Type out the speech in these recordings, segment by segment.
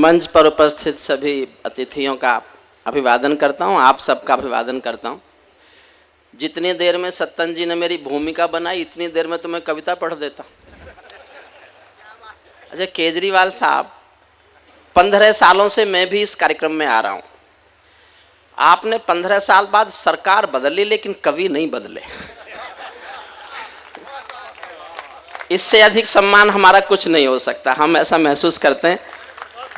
मंच पर उपस्थित सभी अतिथियों का अभिवादन करता हूं, आप सबका अभिवादन करता हूं। जितनी देर में सत्तन जी ने मेरी भूमिका बनाई इतनी देर में तो मैं कविता पढ़ देता। अच्छा केजरीवाल साहब, 15 सालों से मैं भी इस कार्यक्रम में आ रहा हूं। आपने 15 साल बाद सरकार बदली लेकिन कवि नहीं बदले। इससे अधिक सम्मान हमारा कुछ नहीं हो सकता, हम ऐसा महसूस करते हैं।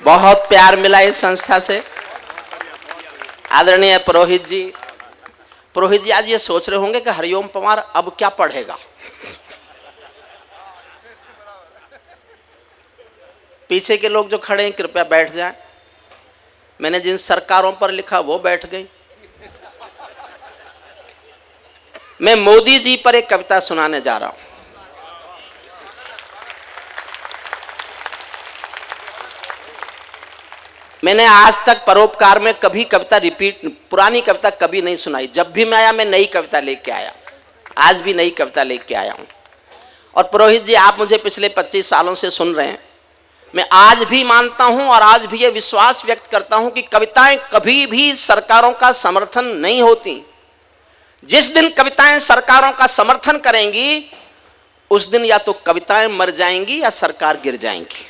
बहुत प्यार मिला इस संस्था से। आदरणीय पुरोहित जी आज ये सोच रहे होंगे कि हरिओम पंवार अब क्या पढ़ेगा। पीछे के लोग जो खड़े हैं कृपया बैठ जाएं। मैंने जिन सरकारों पर लिखा वो बैठ गई। मैं मोदी जी पर एक कविता सुनाने जा रहा हूं। मैंने आज तक परोपकार में कभी कविता पुरानी कविता कभी नहीं सुनाई। जब भी मैं आया मैं नई कविता लेके आया, आज भी नई कविता लेके आया हूं। और पुरोहित जी आप मुझे पिछले 25 सालों से सुन रहे हैं। मैं आज भी मानता हूं और आज भी ये विश्वास व्यक्त करता हूं कि कविताएं कभी भी सरकारों का समर्थन नहीं होती। जिस दिन कविताएं सरकारों का समर्थन करेंगी उस दिन या तो कविताएं मर जाएंगी या सरकार गिर जाएंगी।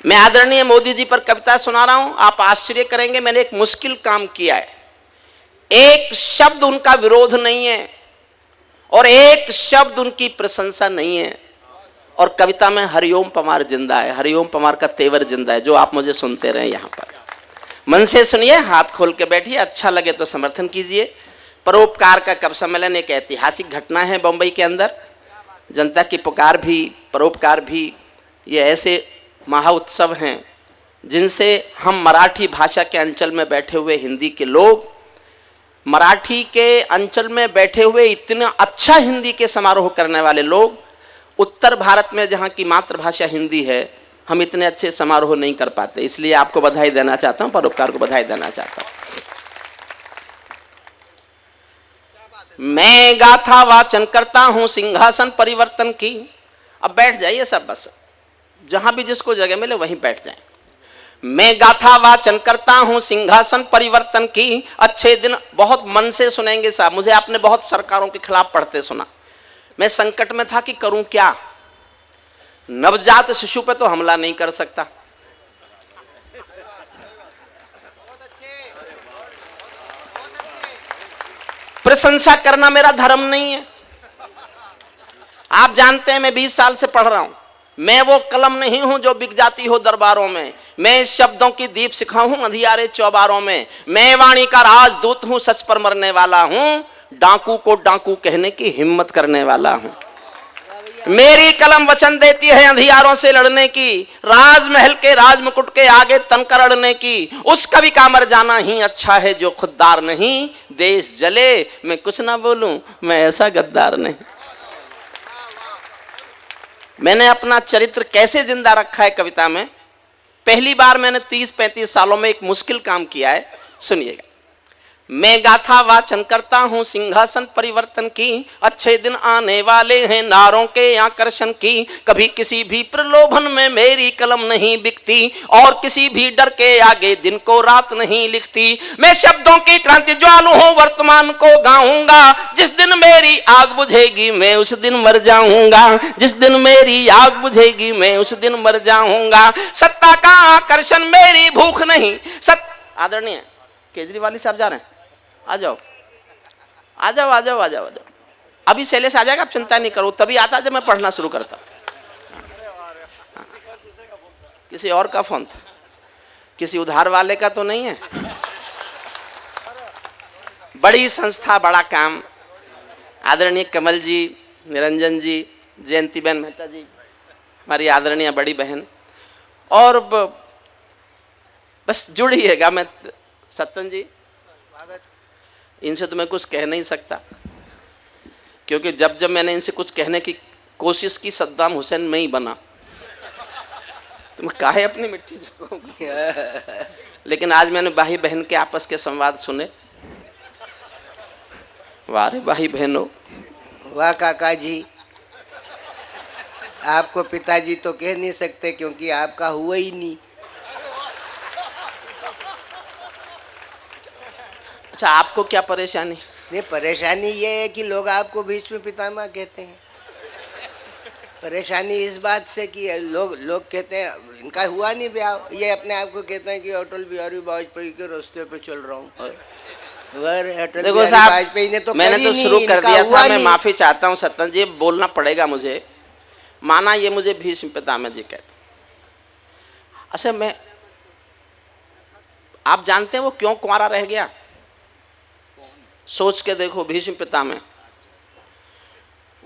मैं आदरणीय मोदी जी पर कविता सुना रहा हूं, आप आश्चर्य करेंगे मैंने एक मुश्किल काम किया है। एक शब्द उनका विरोध नहीं है और एक शब्द उनकी प्रशंसा नहीं है। और कविता में हरिओम पंवार जिंदा है, हरिओम पंवार का तेवर जिंदा है, जो आप मुझे सुनते रहे। यहां पर मन से सुनिए, हाथ खोल के बैठिए, अच्छा लगे तो समर्थन कीजिए। परोपकार का कवि सम्मेलन एक ऐतिहासिक घटना है बंबई के अंदर। जनता की पुकार भी, परोपकार भी, ये ऐसे महाउत्सव हैं जिनसे हम मराठी भाषा के अंचल में बैठे हुए हिंदी के लोग, मराठी के अंचल में बैठे हुए इतना अच्छा हिंदी के समारोह करने वाले लोग, उत्तर भारत में जहाँ की मातृभाषा हिंदी है हम इतने अच्छे समारोह नहीं कर पाते। इसलिए आपको बधाई देना चाहता हूँ, परोपकार को बधाई देना चाहता हूँ। मैं गाथा वाचन करता हूँ सिंहासन परिवर्तन की। अब बैठ जाइए सब, बस जहां भी जिसको जगह मिले वहीं बैठ जाएं। मैं गाथा वाचन करता हूं सिंहासन परिवर्तन की। अच्छे दिन बहुत मन से सुनेंगे साहब। मुझे आपने बहुत सरकारों के खिलाफ पढ़ते सुना। मैं संकट में था कि करूं क्या। नवजात शिशु पे तो हमला नहीं कर सकता, प्रशंसा करना मेरा धर्म नहीं है। आप जानते हैं मैं 20 साल से पढ़ रहा हूं। मैं वो कलम नहीं हूं जो बिक जाती हो दरबारों में। मैं शब्दों की दीप सिखा हूं अंधियारे चौबारों में। मैं वाणी का राजदूत हूं, सच पर मरने वाला हूं, डाकू को डाकू कहने की हिम्मत करने वाला हूं। मेरी कलम वचन देती है अंधियारों से लड़ने की, राजमहल के राजमुकुट के आगे तनकर अड़ने की। उस कवि का मर जाना ही अच्छा है जो खुददार नहीं। देश जले मैं कुछ ना बोलूं, मैं ऐसा गद्दार नहीं। मैंने अपना चरित्र कैसे जिंदा रखा है कविता में। पहली बार मैंने 30-35 सालों में एक मुश्किल काम किया है, सुनिएगा। मैं गाथा वाचन करता हूं सिंहासन परिवर्तन की। अच्छे दिन आने वाले हैं नारों के आकर्षण की। कभी किसी भी प्रलोभन में मेरी कलम नहीं बिकती और किसी भी डर के आगे दिन को रात नहीं लिखती। मैं शब्दों की क्रांति ज्वालू हूं, वर्तमान को गाऊंगा। जिस दिन मेरी आग बुझेगी मैं उस दिन मर जाऊंगा। जिस दिन मेरी आग बुझेगी मैं उस दिन मर जाऊंगा। सत्ता का आकर्षण मेरी भूख नहीं। आदरणीय केजरीवाल साहब जा रहे हैं, आ जाओ आ जाओ आ जाओ आ जाओ आ जाओ। अभी शैलेश आ जाएगा, आप चिंता नहीं करो। तभी आता जब मैं पढ़ना शुरू करता। किसी और का फोन था, किसी उधार वाले का तो नहीं है। बड़ी संस्था, बड़ा काम। आदरणीय कमल जी, निरंजन जी, जयंती बहन मेहता जी, हमारी आदरणीय बड़ी बहन, और बस जुड़िएगा। मैं सत्तन जी, इनसे तो मैं कुछ कह नहीं सकता, क्योंकि जब जब मैंने इनसे कुछ कहने की कोशिश की सद्दाम हुसैन में ही बना। तो मैं काहे अपनी मिट्टी जितवाऊंगा। लेकिन आज मैंने भाई बहन के आपस के संवाद सुने। वाह रे भाई बहनों, वाह काका जी, आपको पिताजी तो कह नहीं सकते क्योंकि आपका हुआ ही नहीं। अच्छा, आपको क्या परेशानी? नहीं, परेशानी ये है कि लोग आपको भीष्म पितामह कहते हैं। परेशानी इस बात से कि लोग कहते हैं इनका हुआ नहीं ब्याह, ये अपने आप को कहते हैं कि अटल बिहारी वाजपेयी के रास्ते पे चल रहा हूँ। देखो साहब, वाजपेयी ने तो मैंने तो शुरू कर दिया था, मैं माफी चाहता हूँ सत्यन जी, बोलना पड़ेगा मुझे। माना ये मुझे भीष्म पितामह जी कहते। अच्छा, मैं आप जानते हैं वो क्यों कुंवारा रह गया? सोच के देखो, भीष्म पितामह,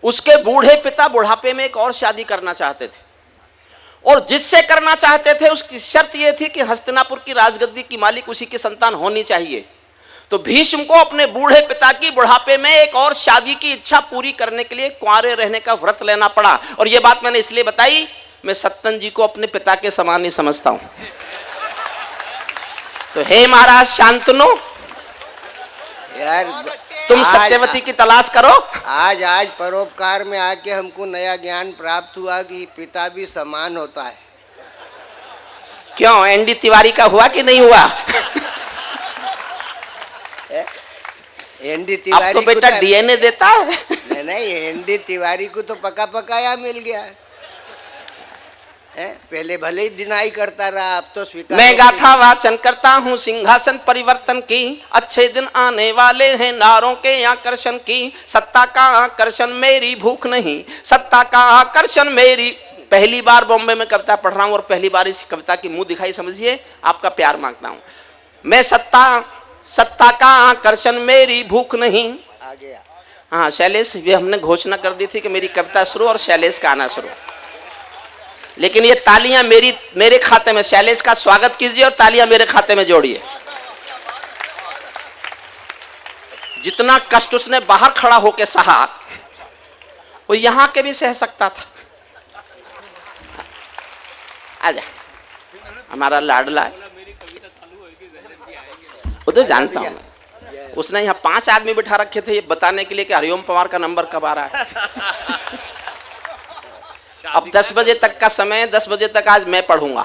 उसके बूढ़े पिता बुढ़ापे में एक और शादी करना चाहते थे, और जिससे करना चाहते थे उसकी शर्त यह थी कि हस्तिनापुर की राजगद्दी की मालिक उसी की संतान होनी चाहिए। तो भीष्म को अपने बूढ़े पिता की बुढ़ापे में एक और शादी की इच्छा पूरी करने के लिए कुंवारे रहने का व्रत लेना पड़ा। और यह बात मैंने इसलिए बताई, मैं सत्तन जी को अपने पिता के समान ही समझता हूं। तो हे महाराज शांतनु, यार तुम सत्यवती की तलाश करो। आज परोपकार में आके हमको नया ज्ञान प्राप्त हुआ कि पिता भी समान होता है। क्यों, एनडी तिवारी का हुआ कि नहीं हुआ? एनडी तिवारी अब तो बेटा डीएनए देता है। नहीं, एनडी तिवारी को तो पका पकाया मिल गया है। पहले भले ही डिनाई करता रहा, अब तो स्वीकार। मैं गाथा वाचन करता हूँ सिंहासन परिवर्तन की, अच्छे दिन आने वाले हैं नारों के आकर्षण की। सत्ता का आकर्षण मेरी भूख नहीं, सत्ता का आकर्षण मेरी। पहली बार बॉम्बे में कविता पढ़ रहा हूँ और पहली बार इस कविता की मुंह दिखाई, समझिए, आपका प्यार मांगता हूँ। मैं सत्ता का आकर्षण मेरी भूख नहीं। आ गया। हाँ शैलेश, ये हमने घोषणा कर दी थी कि मेरी कविता शुरू और शैलेश का आना शुरू, लेकिन ये तालियां मेरे खाते में, शैलेश का स्वागत कीजिए और तालियां मेरे खाते में जोड़िए। जितना कष्ट उसने बाहर खड़ा होकर सहा, वो यहां के भी सह सकता था। आजा, हमारा लाडला है, वो तो जानता हूं। उसने यहाँ 5 आदमी बिठा रखे थे ये बताने के लिए कि हरिओम पवार का नंबर कब आ रहा है। अब 10 बजे तक का समय, 10 बजे तक आज मैं पढ़ूंगा।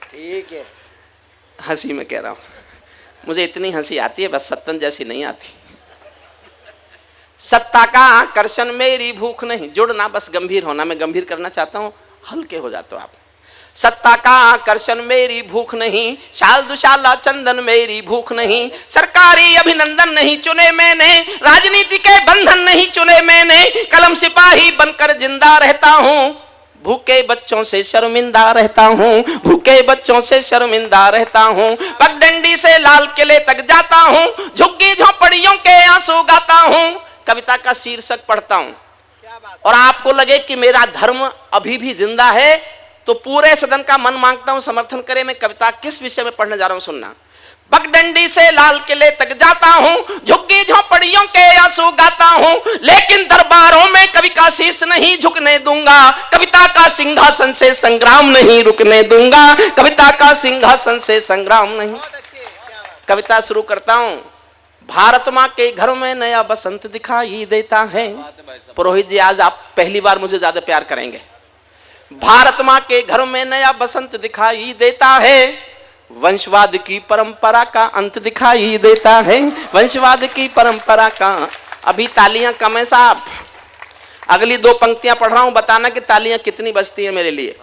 ठीक है, हंसी में कह रहा हूं, मुझे इतनी हंसी आती है, बस सत्तन जैसी नहीं आती। सत्ता का आकर्षण मेरी भूख नहीं, जुड़ना बस गंभीर होना, मैं गंभीर करना चाहता हूं, हल्के हो जाते हो आप। सत्ता का आकर्षण मेरी भूख नहीं, शाल दुशाला चंदन मेरी भूख नहीं, सरकारी अभिनंदन नहीं चुने मैंने, राजनीति के बंधन नहीं चुने मैंने, कलम सिपाही बनकर जिंदा रहता हूं, भूखे बच्चों से शर्मिंदा रहता हूं, भूखे बच्चों से शर्मिंदा रहता हूं, पगडंडी से लाल किले तक जाता हूं, झुग्गी झोपड़ियों के आंसू गाता हूं। कविता का शीर्षक पढ़ता हूं और आपको लगे कि मेरा धर्म अभी भी जिंदा है, तो पूरे सदन का मन मांगता हूं समर्थन करे। मैं कविता किस विषय में पढ़ने जा रहा हूं सुनना। पगडंडी से लाल किले तक जाता हूं, झुग्गी झोपड़ियों के आंसू गाता हूं, लेकिन दरबारों में कवि का शीश नहीं झुकने दूंगा, कविता का सिंहासन से संग्राम नहीं रुकने दूंगा, कविता का सिंहासन से संग्राम नहीं। कविता शुरू करता हूं। भारत माँ के घर में नया बसंत दिखाई देता है। पुरोहित जी, आज आप पहली बार मुझे ज्यादा प्यार करेंगे। भारत माँ के घर में नया बसंत दिखाई देता है, वंशवाद की परंपरा का अंत दिखाई देता है, वंशवाद की परंपरा का। अभी तालियां कम है साहब, अगली 2 पंक्तियां पढ़ रहा हूं, बताना कि तालियां कितनी बजती है मेरे लिए।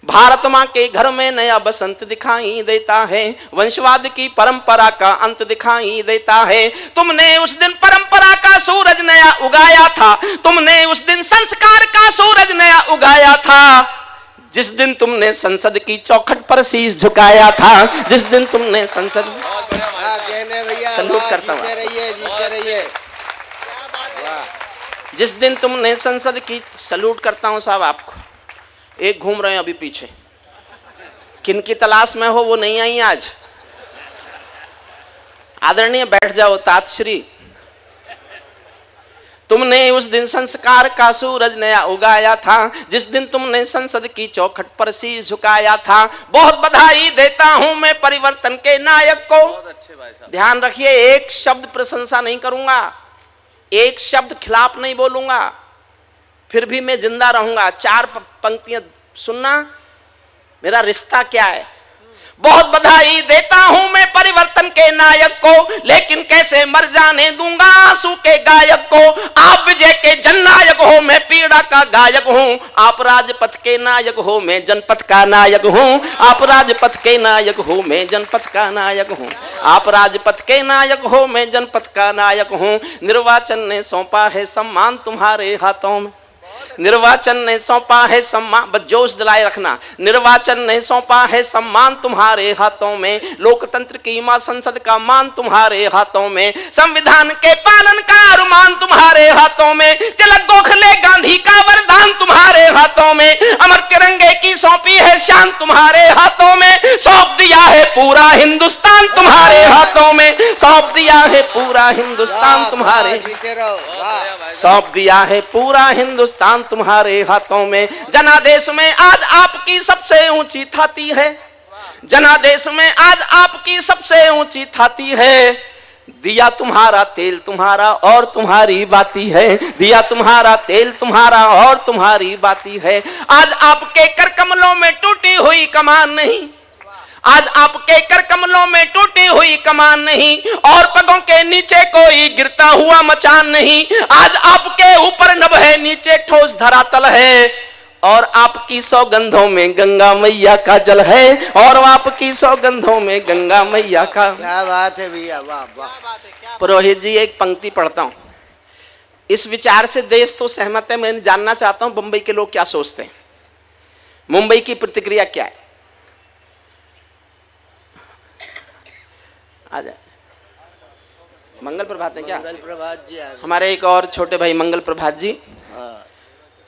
भारत माँ के घर में नया बसंत दिखाई देता है, वंशवाद की परंपरा का अंत दिखाई देता है। तुमने उस दिन परंपरा का सूरज नया उगाया था, तुमने उस दिन संस्कार का सूरज नया उगाया था, जिस दिन तुमने संसद की चौखट पर शीश झुकाया था, जिस दिन तुमने संसद। सल्यूट करता हूं, जिस दिन तुमने संसद की। सल्यूट करता हूं साहब आपको। एक घूम रहे हैं अभी पीछे, किन की तलाश में हो वो नहीं आई आज। आदरणीय बैठ जाओ तातश्री। तुमने उस दिन संस्कार का सूरज नया उगाया था, जिस दिन तुमने संसद की चौखट पर शीश झुकाया था। बहुत बधाई देता हूं मैं परिवर्तन के नायक को। ध्यान रखिए, एक शब्द प्रशंसा नहीं करूंगा, एक शब्द खिलाफ नहीं बोलूंगा, फिर भी मैं जिंदा रहूंगा। 4 पंक्तियां सुनना, मेरा रिश्ता क्या है। बहुत बधाई देता हूं मैं परिवर्तन के नायक को, लेकिन कैसे मर जाने दूंगा आंसू के गायक को। आप विजय के जननायक हो, मैं पीड़ा का गायक हूं। आप राजपथ के नायक हो, मैं जनपथ का नायक हूं। आप राजपथ के नायक हो, मैं जनपथ का नायक हूं। आप राजपथ के नायक हो, मैं जनपथ का नायक हूं। निर्वाचन ने सौंपा है सम्मान तुम्हारे हाथों में। निर्वाचन ने सौंपा है सम्मान, बस जोश दिलाए रखना। निर्वाचन ने सौंपा है सम्मान तुम्हारे हाथों में। लोकतंत्र की मां संसद का मान तुम्हारे हाथों में। संविधान के पालन का अरमान तुम्हारे हाथों में। तिलक गोखले गांधी का वरदान तुम्हारे हाथों में। अमर तिरंगे की सौंपी है शान तुम्हारे हाथों में। सौंप दिया है पूरा हिंदुस्तान तुम्हारे हाथों में। सौंप दिया है पूरा हिंदुस्तान तुम्हारे, सौंप दिया है पूरा हिंदुस्तान तुम्हारे हाथों में। जनादेश में आज आपकी सबसे ऊंची थाती है। जनादेश में आज आपकी सबसे ऊंची थाती है। दिया तुम्हारा तेल तुम्हारा और तुम्हारी बाती है। दिया तुम्हारा तेल तुम्हारा और तुम्हारी बाती है। आज आपके कर कमलों में टूटी हुई कमान नहीं। आज आपके कर कमलों में टूटी हुई कमान नहीं, और पगों के नीचे कोई गिरता हुआ मचान नहीं। आज आपके ऊपर नभ है, नीचे ठोस धरातल है, और आपकी सौगंधों में गंगा मैया का जल है। और आपकी सौगंधों में गंगा मैया का। क्या बात है भैया, वाह वाह। पुरोहित जी, एक पंक्ति पढ़ता हूं। इस विचार से देश तो सहमत है। मैं जानना चाहता हूं बंबई के लोग क्या सोचते हैं, मुंबई की प्रतिक्रिया क्या है। आ जाए। मंगल प्रभात है क्या? मंगल प्रभात जी हमारे एक और छोटे भाई मंगल प्रभात जी। हाँ।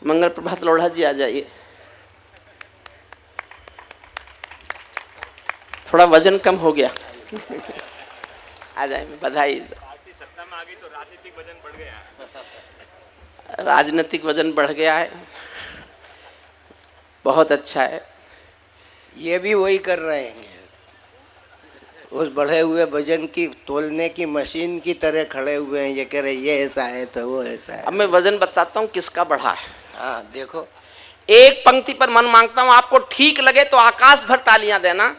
मंगल प्रभात लोढ़ा जी आ जाइए। थोड़ा वजन कम हो गया। आ जाए, बधाई। सत्ता में आ गई तो राजनीतिक वजन बढ़ गया। राजनीतिक वजन बढ़ गया है, बहुत अच्छा है। ये भी वही कर रहे हैं, उस बढ़े हुए वजन की तोलने की मशीन की तरह खड़े हुए हैं। ये कह रहे ये ऐसा है तो वो ऐसा है। अब मैं वजन बताता हूँ किसका बढ़ा है। हाँ देखो, एक पंक्ति पर मन मांगता हूँ, आपको ठीक लगे तो आकाश भर तालियां देना,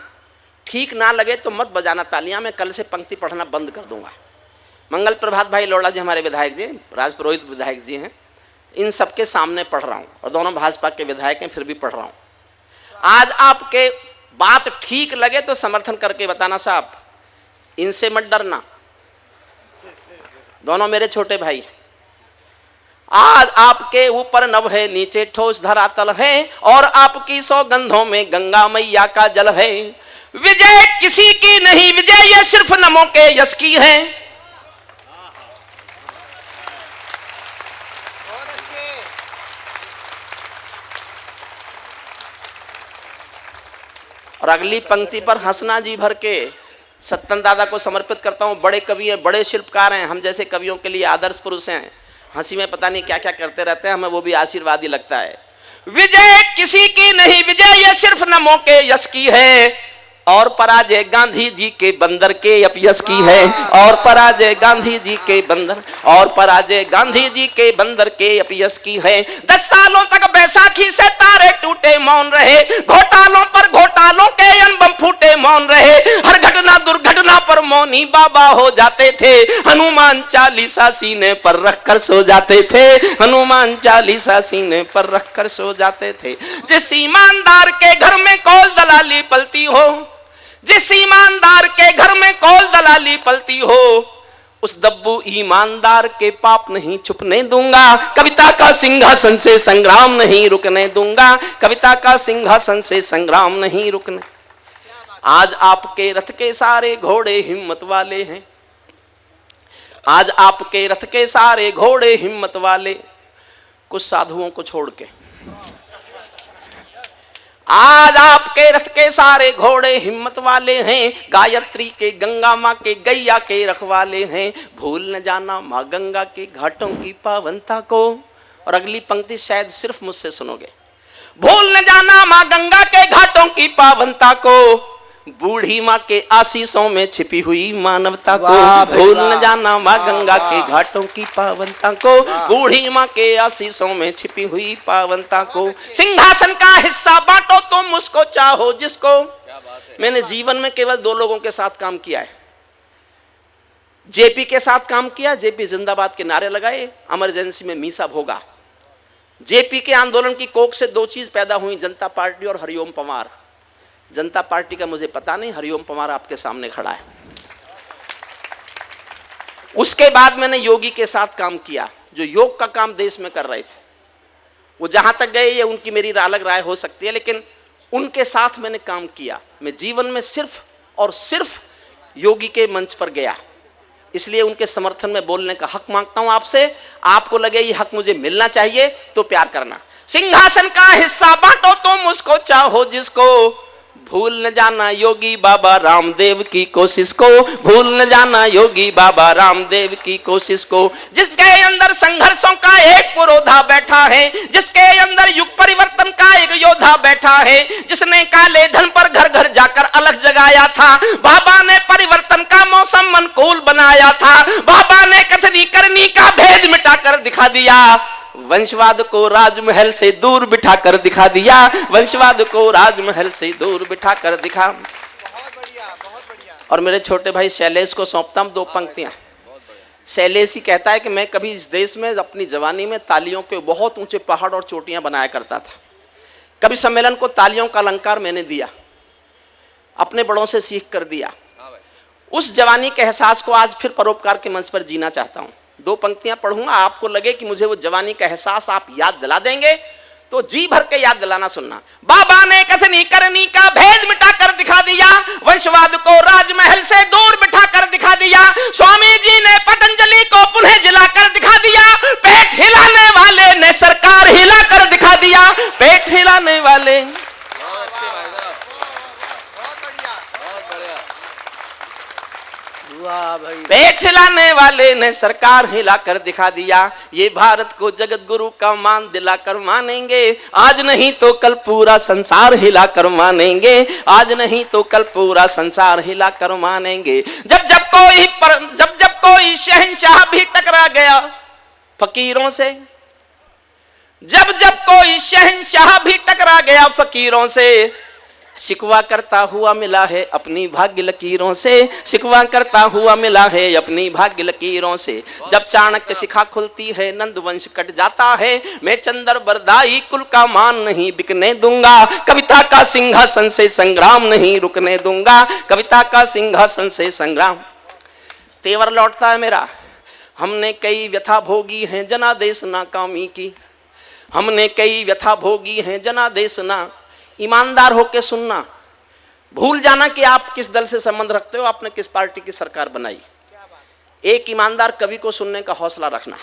ठीक ना लगे तो मत बजाना तालियां। मैं कल से पंक्ति पढ़ना बंद कर दूंगा। मंगल प्रभात भाई लोढ़ा जी हमारे विधायक जी, राजपुरोहित विधायक जी हैं, इन सबके सामने पढ़ रहा हूँ, और दोनों भाजपा के विधायक हैं, फिर भी पढ़ रहा हूँ। आज आपके बात ठीक लगे तो समर्थन करके बताना साहब, इनसे मत डरना, दोनों मेरे छोटे भाई। आज आपके ऊपर नभ है, नीचे ठोस धरातल है, और आपकी सौगंधों में गंगा मैया का जल है। विजय किसी की नहीं, विजय ये सिर्फ नमों के यश की है। और अगली पंक्ति पर हंसना जी भर के सत्तन दादा को समर्पित करता हूँ। बड़े कवि हैं, बड़े शिल्पकार हैं, हम जैसे कवियों के लिए आदर्श पुरुष हैं। हंसी में पता नहीं क्या क्या करते रहते हैं, हमें वो भी आशीर्वादी लगता है। विजय किसी की नहीं, विजय ये सिर्फ नमों के यश की है, और पराजय गांधी जी के बंदर के अपयश की है। और पराजय गांधी जी के बंदर, और पराजय गांधी जी के बंदर के अपयश की है। 10 सालों तक बैसाखी से तारे टूटे मौन रहे, घोटालों पर घोटालों के अनबम फूटे मौन रहे। हर घटना दुर्घटना पर मौनी बाबा हो जाते थे, हनुमान चालीसा सीने पर रखकर सो जाते थे। हनुमान चालीसा सीने पर रखकर सो जाते थे। जिस ईमानदार के घर में कौल दलाली पलती हो, जिस ईमानदार के घर में कौल दलाली पलती हो, उस दब्बू ईमानदार के पाप नहीं छुपने दूंगा। कविता का सिंहासन से संग्राम नहीं रुकने दूंगा। कविता का सिंहासन से संग्राम नहीं रुकने। आज आपके रथ के सारे घोड़े हिम्मत वाले हैं। आज आपके रथ के सारे घोड़े हिम्मत वाले, कुछ साधुओं को छोड़ के। आज आपके रथ के सारे घोड़े हिम्मत वाले हैं। गायत्री के, गंगा माँ के, गैया के रखवाले हैं। भूल न जाना माँ गंगा के घाटों की पावनता को। और अगली पंक्ति शायद सिर्फ मुझसे सुनोगे। भूल न जाना माँ गंगा के घाटों की पावनता को, बूढ़ी माँ के आशीषों में छिपी हुई मानवता को वाह भाई भूल वाह। न जाना माँ वाह, गंगा के वाह। घाटों की पावनता को, बूढ़ी माँ के आशीषों में छिपी हुई पावनता को। सिंहासन का हिस्सा बांटो तुम उसको चाहो जिसको। मैंने जीवन में केवल 2 लोगों के साथ काम किया है। जेपी के साथ काम किया, जेपी जिंदाबाद के नारे लगाए, इमरजेंसी में मीसा भोगा। जेपी के आंदोलन की कोख से 2 चीज पैदा हुई, जनता पार्टी और हरिओम पंवार। जनता पार्टी का मुझे पता नहीं, हरिओम पंवार आपके सामने खड़ा है। उसके बाद मैंने योगी के साथ काम किया, जो योग का काम देश में कर रहे थे। वो जहां तक गए ये उनकी मेरी अलग राय हो सकती है, लेकिन उनके साथ मैंने काम किया। मैं जीवन में सिर्फ और सिर्फ योगी के मंच पर गया, इसलिए उनके समर्थन में बोलने का हक मांगता हूं आपसे। आपको लगे ये हक मुझे मिलना चाहिए तो प्यार करना। सिंहासन का हिस्सा बांटो तुम उसको चाहो जिसको, भूल न जाना योगी बाबा रामदेव की कोशिश को, भूल न जाना योगी बाबा रामदेव की कोशिश को। जिसके अंदर संघर्षों का एक पुरोधा बैठा है, जिसके अंदर युग परिवर्तन का एक योद्धा बैठा है, जिसने काले धन पर घर घर जाकर अलग जगाया था। बाबा ने परिवर्तन का मौसम अनुकूल बनाया था। बाबा ने कथनी करनी का भेद मिटाकर दिखा दिया। वंशवाद को राजमहल से दूर बिठाकर दिखा दिया। वंशवाद को राजमहल से दूर बिठाकर दिखा। बहुत बढ़िया। और मेरे छोटे भाई शैलेश को सौंपता हूं 2 पंक्तियां। शैलेश ही कहता है कि मैं कभी इस देश में अपनी जवानी में तालियों के बहुत ऊंचे पहाड़ और चोटियां बनाया करता था। कभी सम्मेलन को तालियों का अलंकार मैंने दिया, अपने बड़ों से सीख कर दिया। उस जवानी के एहसास को आज फिर परोपकार के मंच पर जीना चाहता हूं। 2 पंक्तियां पढ़ूंगा, आपको लगे कि मुझे वो जवानी का एहसास आप याद दिला देंगे तो जी भर के याद दिलाना सुनना। बाबा ने कथनी करनी का भेद मिटाकर दिखा दिया। वंशवाद को राजमहल से दूर बिठाकर दिखा दिया। स्वामी जी ने पतंजलि को पुनः जलाकर दिखा दिया। पेट हिलाने वाले ने सरकार हिलाकर दिखा दिया। पेट हिलाने वाले पेट हिलाने वाले ने सरकार हिलाकर दिखा दिया। ये भारत को जगत गुरु का मान दिलाकर मानेंगे। आज नहीं तो कल पूरा संसार हिलाकर मानेंगे। आज नहीं तो कल पूरा संसार हिलाकर मानेंगे। जब जब कोई शहंशाह भी टकरा गया फकीरों से, जब कोई शहंशाह भी टकरा गया फकीरों से, शिकवा करता हुआ मिला है अपनी भाग्य लकीरों से। शिकवा करता हुआ मिला है अपनी भाग्य लकीरों से। जब चाणक्य शिखा खुलती है नंद वंश कट जाता है। मैं चंद्र बरदाई कुल का मान नहीं बिकने दूंगा। कविता का सिंहासन से संग्राम नहीं रुकने दूंगा। कविता का सिंहासन से संग्राम। तेवर लौटता है मेरा। हमने कई व्यथा भोगी हैं जनादेश नाकामी की। हमने कई व्यथा भोगी हैं जनादेश ना। ईमानदार होकर सुनना, भूल जाना कि आप किस दल से संबंध रखते हो, आपने किस पार्टी की सरकार बनाई। एक ईमानदार कवि को सुनने का हौसला रखना।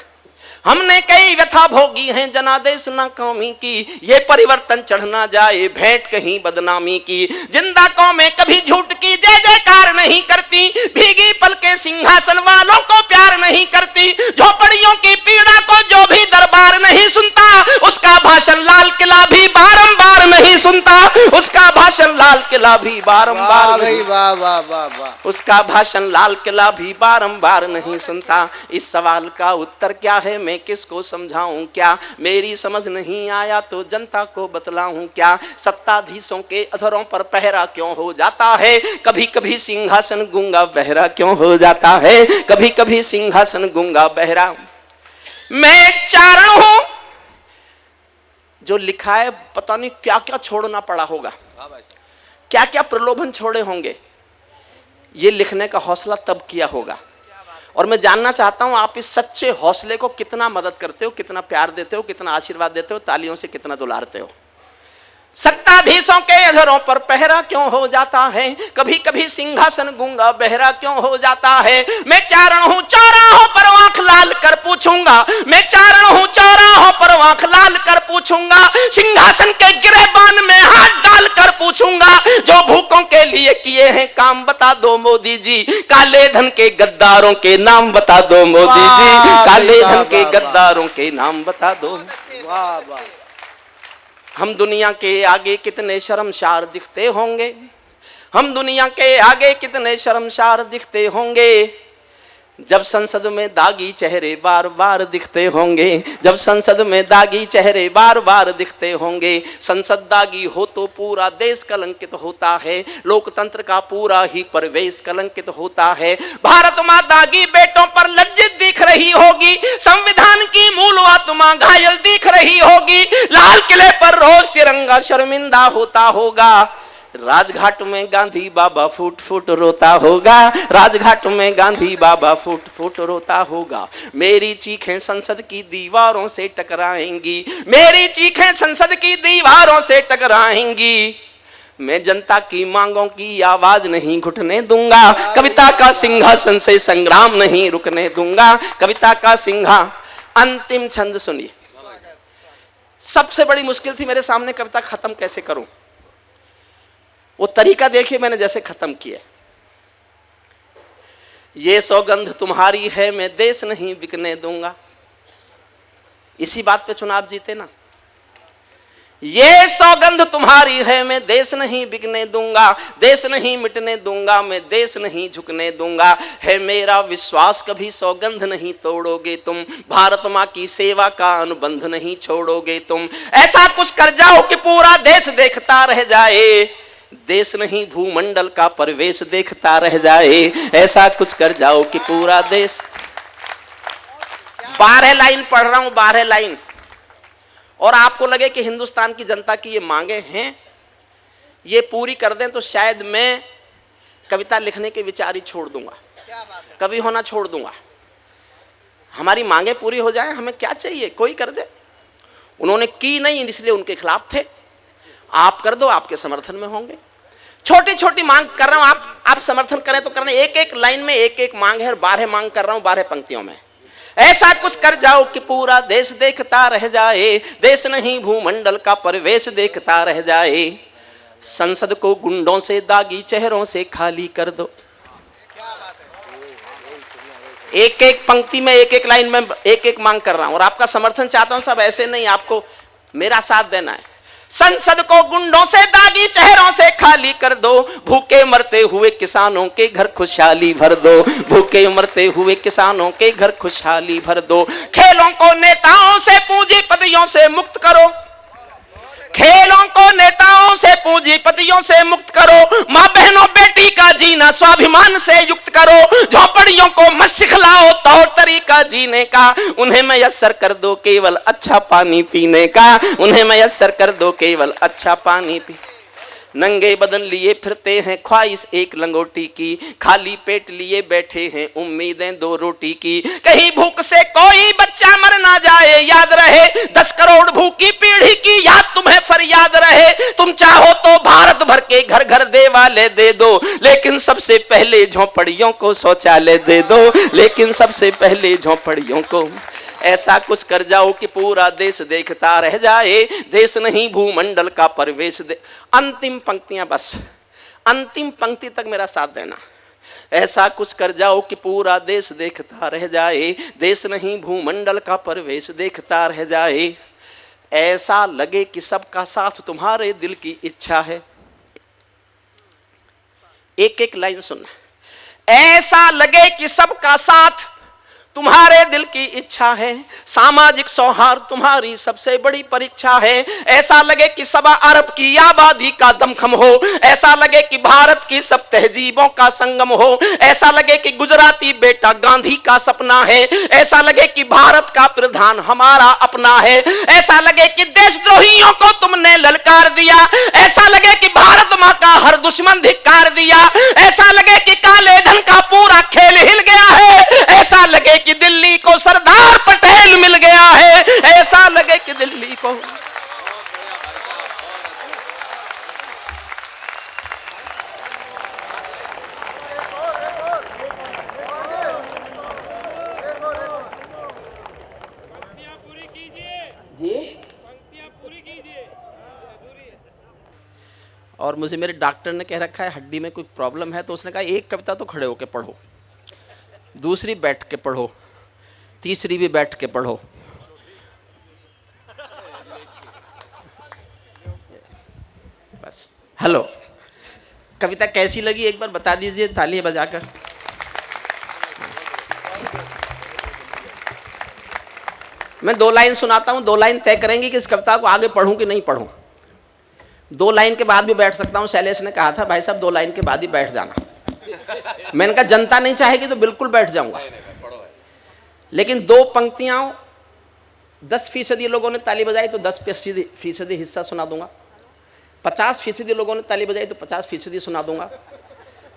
हमने कई व्यथा भोगी हैं जनादेश नाकामी की। ये परिवर्तन चढ़ना जाए भेंट कहीं बदनामी की। जिंदा कौमें कभी झूठ की जय जयकार नहीं करती। भीगी पल के सिंहासन वालों को प्यार नहीं करती। झोपड़ियों की पीड़ा को जो भी दरबार नहीं सुनता, उसका भाषण लाल किला भी बारंबार नहीं सुनता। उसका भाषण लाल किला भी बारंबार नहीं, वाह वाह वाह वाह। उसका भाषण लाल किला भी बारंबार नहीं सुनता। इस सवाल का उत्तर क्या है मैं किसको समझाऊं क्या। मेरी समझ नहीं आया तो जनता को बतलाऊं क्या। सत्ताधीशों के अधरों पर पहरा क्यों हो जाता है। कभी कभी सिंहासन गूंगा बहरा क्यों हो जाता है। कभी कभी सिंहासन गूंगा बहरा। मैं चारण हूं, जो लिखा है पता नहीं क्या क्या छोड़ना पड़ा होगा, क्या क्या प्रलोभन छोड़े होंगे। ये लिखने का हौसला तब किया होगा। और मैं जानना चाहता हूं आप इस सच्चे हौसले को कितना मदद करते हो, कितना प्यार देते हो, कितना आशीर्वाद देते हो, तालियों से कितना दुलारते हो। सत्ताधीशों के अधरों पर पहरा क्यों हो जाता है। कभी कभी सिंहासन गूंगा बहरा क्यों हो जाता है। मैं चारण हूं चौराहों पर आंख लाल कर पूछूंगा। मैं चारण हूं चौराहों पर आंख लाल कर पूछूंगा। सिंहासन के गिरेबान में हाथ डाल कर पूछूंगा। जो भूखों के लिए किए हैं काम बता दो मोदी जी। काले धन के गद्दारों के नाम बता दो मोदी जी। काले धन के गद्दारों के नाम बता दो। वाह वाह। हम दुनिया के आगे कितने शर्मसार दिखते होंगे। हम दुनिया के आगे कितने शर्मसार दिखते होंगे जब संसद में दागी चेहरे बार बार दिखते होंगे, जब संसद में दागी चेहरे बार बार दिखते होंगे। संसद दागी हो तो पूरा देश कलंकित होता है, लोकतंत्र का पूरा ही परिवेश कलंकित होता है। भारत माँ दागी बेटों पर लज्जित दिख रही होगी, संविधान की मूल आत्मा घायल दिख रही होगी। लाल किले पर रोज तिरंगा शर्मिंदा होता होगा, राजघाट में गांधी बाबा फुट फुट रोता होगा, राजघाट में गांधी बाबा फुट फुट रोता होगा। मेरी चीखें संसद की दीवारों से टकराएंगी, मेरी चीखें संसद की दीवारों से टकराएंगी। मैं जनता की मांगों की आवाज नहीं घुटने दूंगा, कविता का सिंहासन से संग्राम नहीं रुकने दूंगा। कविता का सिंहा अंतिम छंद सुनिए। सबसे बड़ी मुश्किल थी मेरे सामने कविता खत्म कैसे करूं, वो तरीका देखिए मैंने जैसे खत्म किया। ये सौगंध तुम्हारी है मैं देश नहीं बिकने दूंगा। इसी बात पे चुनाव जीते ना। ये सौगंध तुम्हारी है मैं देश नहीं बिकने दूंगा, देश नहीं मिटने दूंगा, मैं देश नहीं झुकने दूंगा। है मेरा विश्वास कभी सौगंध नहीं तोड़ोगे तुम, भारत माँ की सेवा का अनुबंध नहीं छोड़ोगे तुम। ऐसा कुछ कर जाओ कि पूरा देश देखता रह जाए, देश नहीं भूमंडल का परिवेश देखता रह जाए। ऐसा कुछ कर जाओ कि पूरा देश। 12 लाइन पढ़ रहा हूं, 12 लाइन, और आपको लगे कि हिंदुस्तान की जनता की ये मांगे हैं, ये पूरी कर दें तो शायद मैं कविता लिखने के विचार ही छोड़ दूंगा, कवि होना छोड़ दूंगा। हमारी मांगे पूरी हो जाए, हमें क्या चाहिए, कोई कर दे। उन्होंने की नहीं इसलिए उनके खिलाफ थे, आप कर दो आपके समर्थन में होंगे। छोटी छोटी मांग कर रहा हूं, आप समर्थन करें तो करना। एक एक लाइन में एक एक मांग है और 12 मांग कर रहा हूं 12 पंक्तियों में। ऐसा कुछ कर जाओ कि पूरा देश देखता रह जाए, देश नहीं भूमंडल का परिवेश देखता रह जाए। संसद को गुंडों से दागी चेहरों से खाली कर दो। एक एक पंक्ति में एक एक लाइन में एक एक मांग कर रहा हूं और आपका समर्थन चाहता हूं। सब ऐसे नहीं, आपको मेरा साथ देना है। संसद को गुंडों से दागी चेहरों से खाली कर दो, भूखे मरते हुए किसानों के घर खुशहाली भर दो, भूखे मरते हुए किसानों के घर खुशहाली भर दो। खेलों को नेताओं से पूंजीपतियों से मुक्त करो, खेलों को नेताओं से पूंजीपतियों से मुक्त करो। माँ बहनों बेटी का जीना स्वाभिमान से युक्त करो, झोपड़ियों को मत सिखलाओ तौर तरीका जीने का, उन्हें मयस्सर कर दो केवल अच्छा पानी पीने का, उन्हें मयस्सर कर दो केवल अच्छा पानी पी। नंगे बदन लिए फिरते हैं ख्वाहिश एक लंगोटी की, खाली पेट लिए बैठे हैं उम्मीदें 2 रोटी की। कहीं भूख से कोई बच्चा मर ना जाए, याद रहे 10 करोड़ भूखी पीढ़ी की याद तुम्हें फरियाद रहे। तुम चाहो तो भारत भर के घर घर देवालय दे दो, लेकिन सबसे पहले झोपड़ियों को शौचालय दे दो, लेकिन सबसे पहले झोपड़ियों को। ऐसा कुछ कर जाओ कि पूरा देश देखता रह जाए, देश नहीं भूमंडल का परिवेश दे। अंतिम पंक्तियां बस, अंतिम पंक्ति तक मेरा साथ देना। ऐसा कुछ कर जाओ कि पूरा देश देखता रह जाए, देश नहीं भूमंडल का परिवेश देखता रह जाए। ऐसा लगे कि सबका साथ तुम्हारे दिल की इच्छा है। एक एक लाइन सुनना। ऐसा लगे कि सबका साथ तुम्हारे दिल की इच्छा है, सामाजिक सौहार्द तुम्हारी सबसे बड़ी परीक्षा है। ऐसा लगे कि 1.25 अरब की आबादी का दमखम हो, ऐसा लगे कि भारत की सब तहजीबों का संगम हो, ऐसा लगे कि गुजराती बेटा गांधी का सपना है, ऐसा लगे कि भारत का प्रधान हमारा अपना है, ऐसा लगे कि देशद्रोहियों को तुमने ललकार दिया, ऐसा लगे कि भारत माँ का हर दुश्मन धिक्कार दिया, ऐसा लगे कि काले धन का पूरा खेल हिल गया है, ऐसा लगे कि दिल्ली को सरदार पटेल मिल गया है, ऐसा लगे कि दिल्ली को। पूरी कीजिए जी, पंक्तियां पूरी कीजिए। और मुझे मेरे डॉक्टर ने कह रखा है हड्डी में कोई प्रॉब्लम है, तो उसने कहा एक कविता तो खड़े होकर पढ़ो, दूसरी बैठ के पढ़ो, तीसरी भी बैठ के पढ़ो। बस हेलो, कविता कैसी लगी एक बार बता दीजिए ताली बजाकर। मैं 2 लाइन सुनाता हूं, 2 लाइन तय करेंगी कि इस कविता को आगे पढ़ूं कि नहीं पढ़ूं। 2 लाइन के बाद भी बैठ सकता हूं। शैलेश ने कहा था भाई साहब 2 लाइन के बाद ही बैठ जाना। मैंने कहा जनता नहीं चाहेगी तो बिल्कुल बैठ जाऊंगा, लेकिन 2 पंक्तियां 10% लोगों ने ताली बजाई तो 10% हिस्सा सुना दूंगा, 50% लोगों ने ताली बजाई तो 50% सुना दूंगा,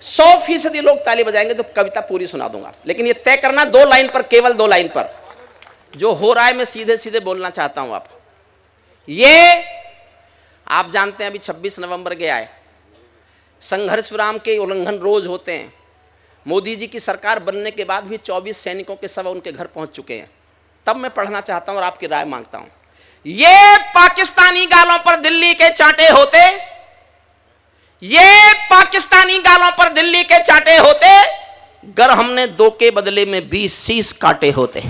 100% लोग ताली बजाएंगे तो कविता पूरी सुना दूंगा। लेकिन ये तय करना 2 लाइन पर, केवल 2 लाइन पर। जो हो रहा है मैं सीधे सीधे बोलना चाहता हूं। ये आप जानते हैं अभी 26 नवंबर गया है, संघर्ष विराम के उल्लंघन रोज होते हैं। मोदी जी की सरकार बनने के बाद भी 24 सैनिकों के शव उनके घर पहुंच चुके हैं। तब मैं पढ़ना चाहता हूं और आपकी राय मांगता हूं। ये पाकिस्तानी गालों पर दिल्ली के चांटे होते, ये पाकिस्तानी गालों पर दिल्ली के चांटे होते, गर हमने 2 के बदले में 20 शीश काटे होते।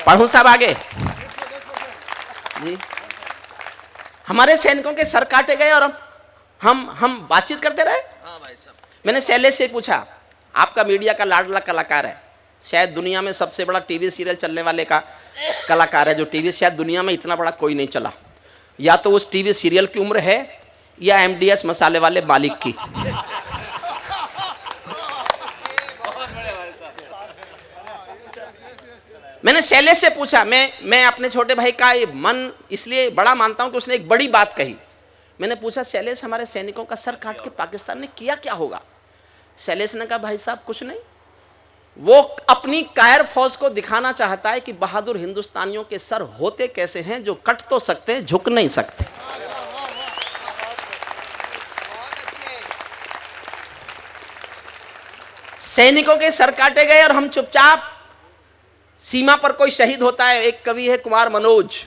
पढ़ूं साहब आगे जी। हमारे सैनिकों के सर काटे गए और हम बातचीत करते रहे। हाँ भाई साहब, मैंने शैलेश से पूछा, आपका मीडिया का लाडला कलाकार है, शायद दुनिया में सबसे बड़ा टीवी सीरियल चलने वाले का कलाकार है, जो टीवी शायद दुनिया में इतना बड़ा कोई नहीं चला। या तो उस टीवी सीरियल की उम्र है या MDS मसाले वाले मालिक की। मैंने शैलेश से पूछा, मैं अपने छोटे भाई का मन इसलिए बड़ा मानता हूं कि उसने एक बड़ी बात कही। मैंने पूछा शैलेश हमारे सैनिकों का सर काट के पाकिस्तान ने किया क्या होगा? शैलेश ने कहा भाई साहब कुछ नहीं, वो अपनी कायर फौज को दिखाना चाहता है कि बहादुर हिंदुस्तानियों के सर होते कैसे हैं, जो कट तो सकते हैं झुक नहीं सकते। सैनिकों के सर काटे गए और हम चुपचाप, सीमा पर कोई शहीद होता है। एक कवि है कुमार मनोज,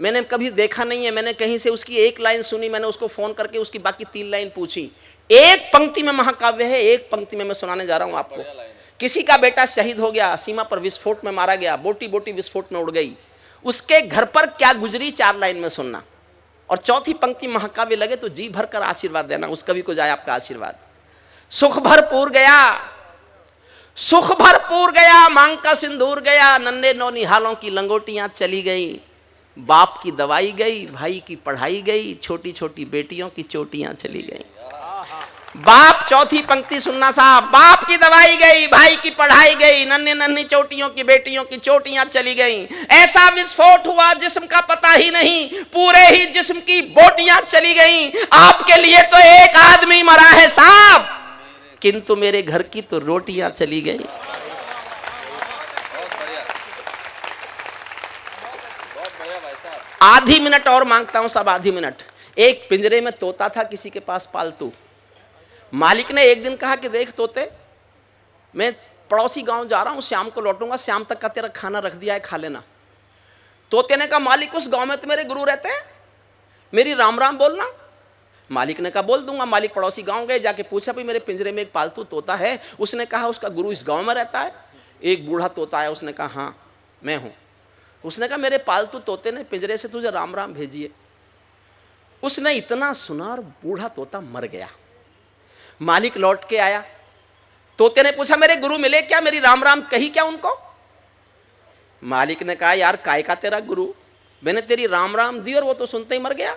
मैंने कभी देखा नहीं है, मैंने कहीं से उसकी 1 लाइन सुनी, मैंने उसको फोन करके उसकी बाकी 3 लाइन पूछी। 1 पंक्ति में महाकाव्य है, 1 पंक्ति में मैं सुनाने जा रहा हूं आपको। किसी का बेटा शहीद हो गया, सीमा पर विस्फोट में मारा गया, बोटी बोटी विस्फोट में उड़ गई, उसके घर पर क्या गुजरी 4 लाइन में सुनना, और 4थी पंक्ति महाकाव्य लगे तो जी भर कर आशीर्वाद देना, उस कवि को जाए आपका आशीर्वाद। सुख भरपूर गया, सुख भरपूर गया, मांग का सिंदूर गया, नन्हे नौनिहालों की लंगोटियां चली गई, बाप की दवाई गई, भाई की पढ़ाई गई, छोटी छोटी बेटियों की चोटियां चली गई। बाप, 4थी पंक्ति सुनना साहब, बाप की दवाई गई, भाई की पढ़ाई गई, नन्ही नन्ही चोटियों की बेटियों की चोटियां चली गई। ऐसा विस्फोट हुआ जिस्म का पता ही नहीं, पूरे ही जिस्म की बोटियां चली गई। आपके लिए तो एक आदमी मरा है साहब, किंतु मेरे घर की तो रोटियां चली गई। आधी मिनट और मांगता हूं साहब, आधी मिनट। एक पिंजरे में तोता था किसी के पास पालतू। मालिक ने एक दिन कहा कि देख तोते, मैं पड़ोसी गांव जा रहा हूं, शाम को लौटूंगा, शाम तक का तेरा खाना रख दिया है, खा लेना। तोते ने कहा मालिक उस गांव में तो मेरे गुरु रहते हैं, मेरी राम राम बोलना। मालिक ने कहा बोल दूंगा। मालिक पड़ोसी गांव गए, जाके पूछा भाई मेरे पिंजरे में एक पालतू तोता है। उसने कहा उसका गुरु इस गांव में रहता है। एक बूढ़ा तोता है, उसने कहा हाँ मैं हूं। उसने कहा मेरे पालतू तोते ने पिंजरे से तुझे राम राम भेजिए। उसने इतना सुना और बूढ़ा तोता मर गया। मालिक लौट के आया, तोते ने पूछा मेरे गुरु मिले क्या, मेरी राम राम कही क्या उनको? मालिक ने कहा यार काय का तेरा गुरु, मैंने तेरी राम राम दी और वो तो सुनते ही मर गया।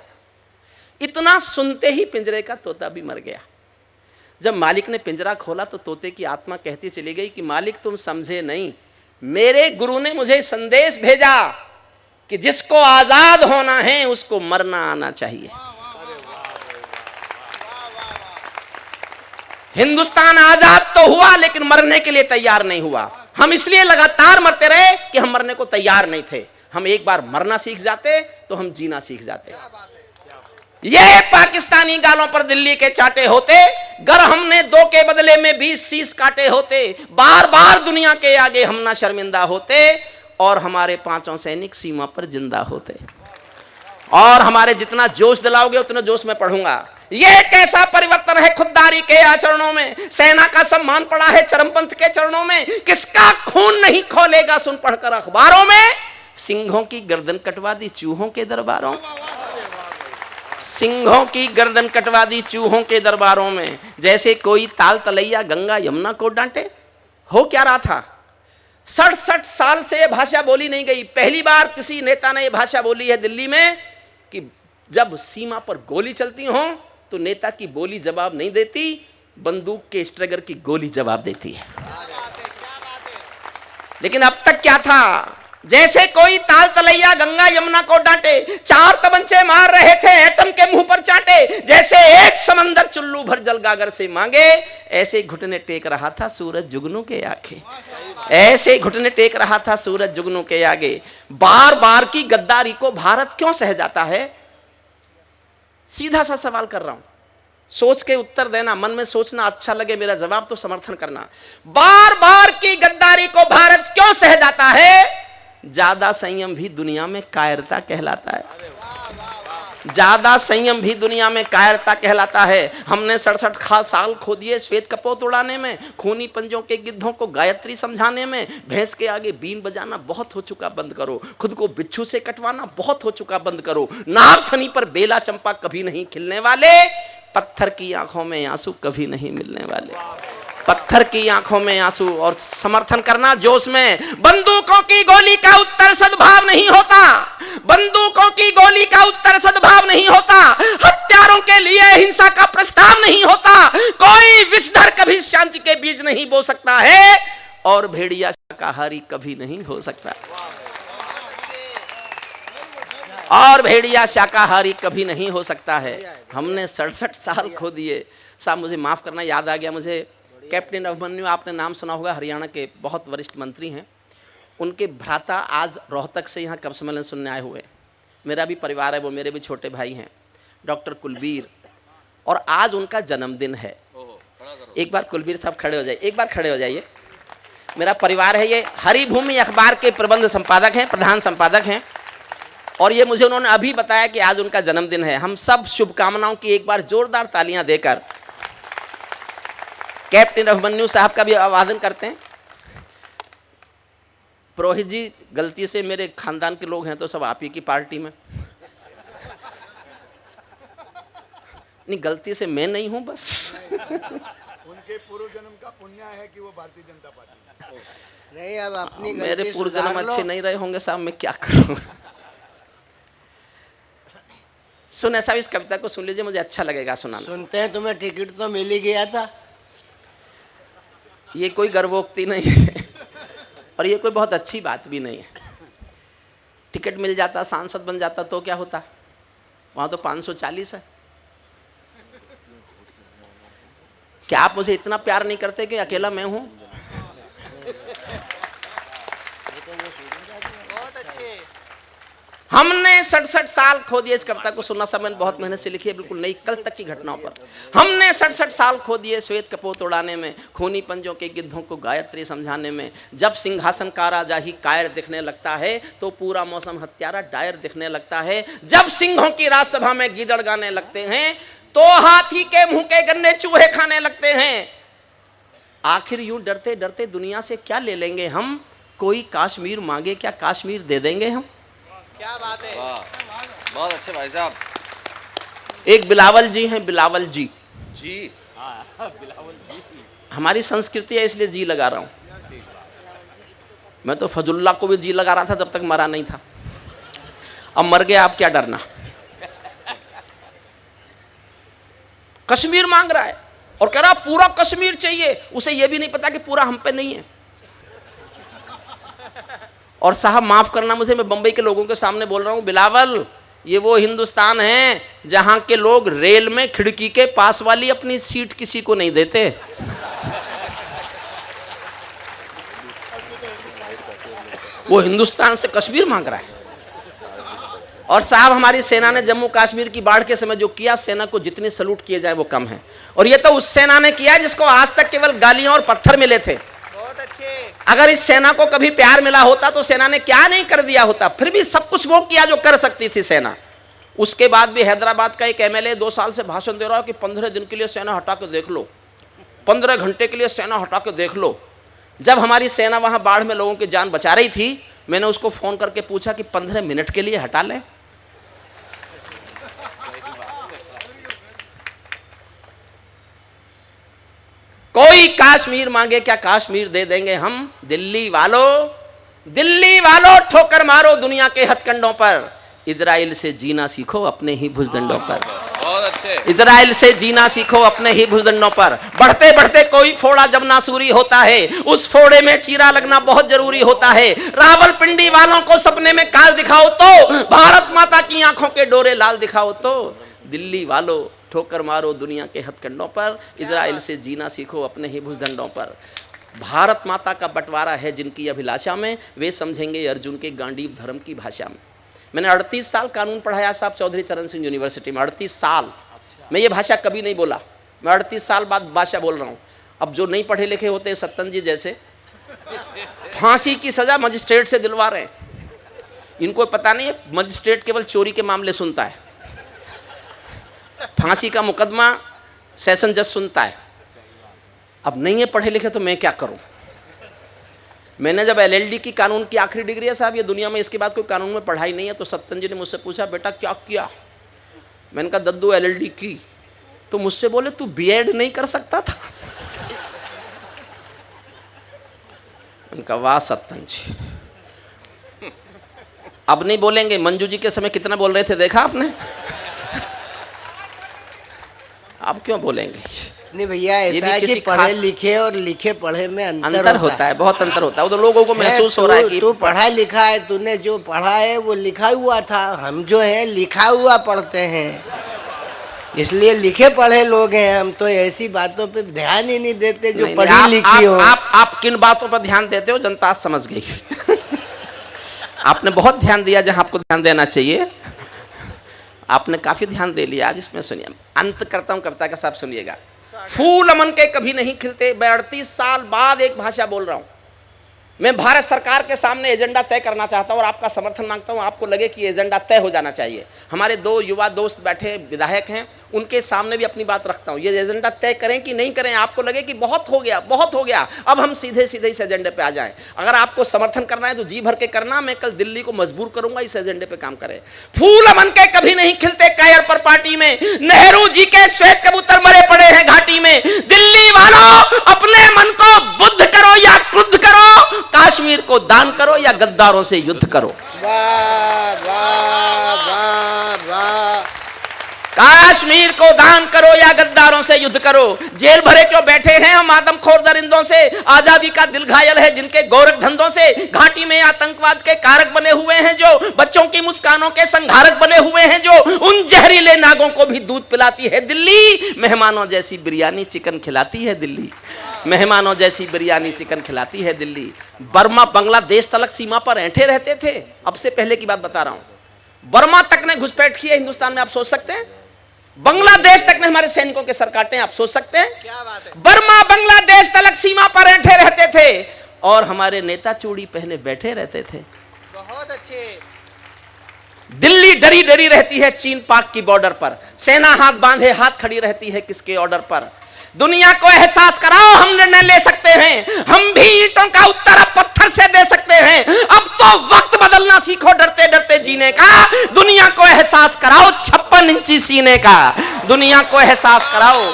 इतना सुनते ही पिंजरे का तोता भी मर गया। जब मालिक ने पिंजरा खोला तो तोते की आत्मा कहती चली गई कि मालिक तुम समझे नहीं, मेरे गुरु ने मुझे संदेश भेजा कि जिसको आजाद होना है उसको मरना आना चाहिए। हिंदुस्तान आजाद तो हुआ लेकिन मरने के लिए तैयार नहीं हुआ। हम इसलिए लगातार मरते रहे कि हम मरने को तैयार नहीं थे। हम एक बार मरना सीख जाते तो हम जीना सीख जाते। ये पाकिस्तानी गालों पर दिल्ली के चाटे होते, गर हमने 2 के बदले में 20 शीश काटे होते। बार बार दुनिया के आगे हम ना शर्मिंदा होते और हमारे 5 सैनिक सीमा पर जिंदा होते। और हमारे जितना जोश दिलाओगे उतना जोश में पढ़ूंगा। ये कैसा परिवर्तन है खुददारी के आचरणों में, सेना का सम्मान पड़ा है चरमपंथ के चरणों में। किसका खून नहीं खोलेगा सुन पढ़कर अखबारों में, सिंहों की गर्दन कटवा दी चूहों के दरबारों, सिंहों की गर्दन कटवा दी चूहों के दरबारों में। जैसे कोई ताल तलैया गंगा यमुना को डांटे। हो क्या रहा था? 67 साल से यह भाषा बोली नहीं गई। पहली बार किसी नेता ने यह भाषा बोली है दिल्ली में कि जब सीमा पर गोली चलती हो तो नेता की बोली जवाब नहीं देती, बंदूक के स्ट्रगर की गोली जवाब देती है। लेकिन अब तक क्या था? जैसे कोई ताल तलैया गंगा यमुना को डांटे, 4 तमंचे मार रहे थे एटम के मुंह पर चांटे। जैसे एक समंदर चुल्लू भर जल गागर से मांगे, ऐसे घुटने टेक रहा था सूरज जुगनू के आगे, ऐसे घुटने टेक रहा था सूरज जुगनू के आगे। बार बार की गद्दारी को भारत क्यों सह जाता है? सीधा सा सवाल कर रहा हूं, सोच के उत्तर देना, मन में सोचना, अच्छा लगे मेरा जवाब तो समर्थन करना। बार बार की गद्दारी को भारत क्यों सह जाता है? ज्यादा संयम भी दुनिया में कायरता कहलाता है, ज्यादा संयम भी दुनिया में कायरता कहलाता है। हमने 67 साल खो दिए श्वेत कपोत उड़ाने में, खूनी पंजों के गिद्धों को गायत्री समझाने में। भैंस के आगे बीन बजाना बहुत हो चुका, बंद करो। खुद को बिच्छू से कटवाना बहुत हो चुका, बंद करो। नागफनी पर बेला चंपा कभी नहीं खिलने वाले, पत्थर की आंखों में आंसू कभी नहीं मिलने वाले, पत्थर की आंखों में आंसू। और समर्थन करना जोश में। बंदूकों की गोली का उत्तर सद्भाव नहीं होता, बंदूकों की गोली का उत्तर सद्भाव नहीं होता। हत्यारों के लिए हिंसा का प्रस्ताव नहीं होता। कोई विषधर कभी शांति के बीज नहीं बो सकता है, और भेड़िया शाकाहारी कभी नहीं हो सकता, और भेड़िया शाकाहारी कभी नहीं हो सकता है। हमने 67 साल खो दिए। साहब मुझे माफ करना, याद आ गया मुझे, कैप्टन अभिमन्यु, आपने नाम सुना होगा, हरियाणा के बहुत वरिष्ठ मंत्री हैं। उनके भ्राता आज रोहतक से यहाँ कवि सम्मेलन सुनने आए हुए। मेरा भी परिवार है, वो मेरे भी छोटे भाई हैं, डॉक्टर कुलबीर, और आज उनका जन्मदिन है। एक बार कुलबीर साहब खड़े हो जाइए, एक बार खड़े हो जाइए। मेरा परिवार है, ये हरिभूमि अखबार के प्रबंध संपादक हैं, प्रधान संपादक हैं, और ये मुझे उन्होंने अभी बताया कि आज उनका जन्मदिन है। हम सब शुभकामनाओं की एक बार जोरदार तालियां देकर कैप्टन अभिमन्यु साहब का भी अभिवादन करते हैं। पुरोहित जी, गलती से मेरे खानदान के लोग हैं तो सब आप ही की पार्टी में, नहीं गलती से मैं नहीं हूं, बस उनके पूर्व जन्म का पुण्य है कि वो भारतीय जनता पार्टी नहीं। अब अपनी मेरे पूर्व जन्म सुधार लो। अच्छे नहीं रहे होंगे साहब, मैं क्या करूं। सुन ऐसा, इस कविता को सुन लीजिए, मुझे अच्छा लगेगा सुनाना। सुनते हैं, तुम्हें टिकट तो मिल ही गया था। ये कोई गर्वोक्ति नहीं है और ये कोई बहुत अच्छी बात भी नहीं है। टिकट मिल जाता, सांसद बन जाता तो क्या होता? वहां तो 540 है। क्या आप मुझे इतना प्यार नहीं करते कि अकेला मैं हूं? हमने 67 साल खो दिए। इस कविता को सुनना सब मैंने बहुत मेहनत से लिखी है, बिल्कुल नई, कल तक की घटनाओं पर। हमने 67 साल खो दिए श्वेत कपोत उड़ाने में, खूनी पंजों के गिद्धों को गायत्री समझाने में। जब सिंहासन का राजा ही कायर दिखने लगता है तो पूरा मौसम हत्यारा डायर दिखने लगता है। जब सिंहों की राजसभा में गीदड़ गाने लगते हैं तो हाथी के मुंह के गन्ने चूहे खाने लगते हैं। आखिर यूं डरते डरते दुनिया से क्या ले लेंगे हम? कोई कश्मीर मांगे क्या कश्मीर दे देंगे हम? क्या बात है, बहुत अच्छे भाई साहब। एक बिलावल जी हैं, बिलावल जी, जी बिलावल जी, हमारी संस्कृति है इसलिए जी लगा रहा हूं। मैं तो फजुल्ला को भी जी लगा रहा था जब तक मरा नहीं था, अब मर गया, अब क्या डरना। कश्मीर मांग रहा है और कह रहा पूरा कश्मीर चाहिए। उसे यह भी नहीं पता कि पूरा हम पे नहीं है। और साहब माफ करना मुझे, मैं बंबई के लोगों के सामने बोल रहा हूं, बिलावल ये वो हिंदुस्तान है जहां के लोग रेल में खिड़की के पास वाली अपनी सीट किसी को नहीं देते। वो हिंदुस्तान से कश्मीर मांग रहा है। और साहब हमारी सेना ने जम्मू कश्मीर की बाढ़ के समय जो किया, सेना को जितने सलूट किए जाए वो कम है। और ये तो उस सेना ने किया जिसको आज तक केवल गालियां और पत्थर मिले थे। बहुत अच्छे। अगर इस सेना को कभी प्यार मिला होता तो सेना ने क्या नहीं कर दिया होता। फिर भी सब कुछ वो किया जो कर सकती थी सेना। उसके बाद भी हैदराबाद का एक एमएलए 2 साल से भाषण दे रहा है कि 15 दिन के लिए सेना हटा के देख लो, 15 घंटे के लिए सेना हटा के देख लो। जब हमारी सेना वहां बाढ़ में लोगों की जान बचा रही थी मैंने उसको फोन करके पूछा कि 15 मिनट के लिए हटा लें। कोई कश्मीर मांगे क्या कश्मीर दे देंगे हम। दिल्ली वालों ठोकर मारो दुनिया के हथकंडों पर। इजराइल से जीना सीखो अपने ही भुजदंडों पर। बहुत अच्छे। इजराइल से जीना सीखो अपने ही भुजदंडों पर। बढ़ते बढ़ते कोई फोड़ा जब नासूरी होता है, उस फोड़े में चीरा लगना बहुत जरूरी होता है। रावलपिंडी वालों को सपने में काल दिखाओ तो, भारत माता की आंखों के डोरे लाल दिखाओ तो। दिल्ली वालों ठोकर मारो दुनिया के हथकंडों पर। इजराइल से जीना सीखो अपने ही भुजदंडों पर। भारत माता का बंटवारा है जिनकी अभिलाषा में, वे समझेंगे अर्जुन के गांडीव धर्म की भाषा में। मैंने 38 साल कानून पढ़ाया साहब चौधरी चरण सिंह यूनिवर्सिटी में। 38 साल मैं ये भाषा कभी नहीं बोला। मैं 38 साल बाद भाषा बोल रहा हूँ। अब जो नहीं पढ़े लिखे होते सत्तन जी जैसे, फांसी की सजा मजिस्ट्रेट से दिलवा रहे हैं। इनको पता नहीं है मजिस्ट्रेट केवल चोरी के मामले सुनता है, फांसी का मुकदमा सेशन जज सुनता है। अब नहीं है पढ़े लिखे तो मैं क्या करूं। मैंने जब LLD की कानून की आखिरी डिग्री है साहब ये दुनिया में, इसके बाद कोई कानून में पढ़ाई नहीं है, तो सत्तन जी ने मुझसे पूछा बेटा क्या किया। मैंने कहा दद्दू LLD की। तो मुझसे बोले तू B.Ed नहीं कर सकता था। मैंने कहा वाह सत्तन जी। अब नहीं बोलेंगे। मंजू जी के समय कितना बोल रहे थे देखा आपने। अब क्यों बोलेंगे। नहीं भैया, ऐसा है कि पढ़े लिखे और लिखे पढ़े में अंतर होता है। बहुत अंतर होता है। वो तो लोगों को महसूस हो रहा है कि तू पढ़ा लिखा है, तूने जो पढ़ा है वो लिखा हुआ था। हम जो है लिखा हुआ पढ़ते हैं, इसलिए लिखे पढ़े लोग हैं हम। तो ऐसी बातों पे ध्यान ही नहीं देते जो पढ़ी लिखी हो। आप किन बातों पर ध्यान देते हो जनता आज समझ गई। आपने बहुत ध्यान दिया जहां आपको ध्यान देना चाहिए। आपने काफी ध्यान दे लिया आज। इसमें सुनिए, अंत करता हूं कविता का, साहब सुनिएगा। फूल अमन के कभी नहीं खिलते। मैं 38 साल बाद एक भाषा बोल रहा हूं। मैं भारत सरकार के सामने एजेंडा तय करना चाहता हूं और आपका समर्थन मांगता हूं। आपको लगे कि एजेंडा तय हो जाना चाहिए। हमारे 2 युवा दोस्त बैठे विधायक हैं, उनके सामने भी अपनी बात रखता हूं। ये एजेंडा तय करें कि नहीं करें। आपको लगे कि बहुत हो गया अब हम सीधे सीधे इस एजेंडे पे आ जाएं। अगर आपको समर्थन करना है तो जी भर के करना। मैं कल दिल्ली को मजबूर करूंगा इस एजेंडे पे काम करें। फूल अमन के कभी नहीं खिलते कायर पर पार्टी में। नेहरू जी के श्वेत कबूतर मरे पड़े हैं घाटी में। दिल्ली वालों अपने मन को बुद्ध करो या क्रुद्ध करो। कश्मीर को दान करो या गद्दारों से युद्ध करो। वाह वाह वाह वाह। कश्मीर को दान करो या गद्दारों से युद्ध करो। जेल भरे क्यों बैठे हैं हम आदमखोर दरिंदों से। आजादी का दिल घायल है जिनके गोरख धंधों से। घाटी में आतंकवाद के कारक बने हुए हैं जो, बच्चों की मुस्कानों के संघारक बने हुए हैं जो, उन जहरीले नागों को भी दूध पिलाती है दिल्ली। मेहमानों जैसी बिरयानी चिकन खिलाती है दिल्ली। मेहमानों जैसी बिरयानी चिकन खिलाती है दिल्ली। बर्मा बांग्लादेश तलक सीमा पर ऐंठे रहते थे। अब से पहले की बात बता रहा हूं। बर्मा तक ने घुसपैठ की है हिंदुस्तान में, आप सोच सकते हैं। बांग्लादेश तक ने हमारे सैनिकों के सर काटे, आप सोच सकते हैं। क्या बात है। बर्मा बांग्लादेश तलक सीमा पर ऐंठे रहते थे और हमारे नेता चूड़ी पहने बैठे रहते थे। बहुत अच्छे। दिल्ली डरी डरी रहती है चीन पाक की बॉर्डर पर। सेना हाथ बांधे हाथ खड़ी रहती है किसके ऑर्डर पर। दुनिया को एहसास कराओ हम निर्णय ले सकते हैं। हम भी ईंटों का उत्तर अब पत्थर से दे सकते हैं। अब तो वक्त बदलना सीखो डरते डरते जीने का। दुनिया को एहसास कराओ 56 इंची सीने का। दुनिया को एहसास कराओ,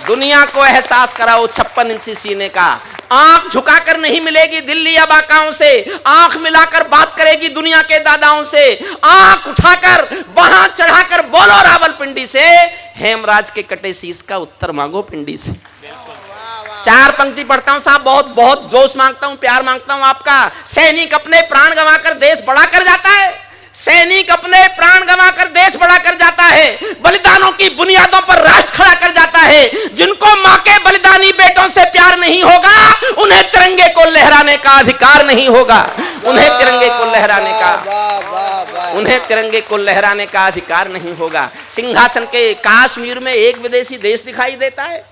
दुनिया को एहसास कराओ 56 इंची सीने का। आंख झुकाकर नहीं मिलेगी दिल्ली अब आकाओं से। आंख मिलाकर बात करेगी दुनिया के दादाओं से। आंख उठाकर वहां चढ़ाकर बोलो रावलपिंडी से। हेमराज के कटे शीश का उत्तर मांगो पिंडी से। 4 पंक्ति पढ़ता हूं साहब, बहुत बहुत जोश मांगता हूं, प्यार मांगता हूं आपका। सैनिक अपने प्राण गंवाकर देश बड़ा कर जाता है। सैनिक अपने प्राण गंवाकर देश बड़ा कर जाता है। बलिदानों की बुनियादों पर राष्ट्र खड़ा कर जाता है। जिनको मां के बलिदानी बेटों से प्यार नहीं होगा उन्हें तिरंगे को लहराने का अधिकार नहीं होगा। उन्हें तिरंगे को लहराने का, उन्हें तिरंगे को लहराने का अधिकार नहीं होगा। सिंहासन के कश्मीर में एक विदेशी देश दिखाई देता है।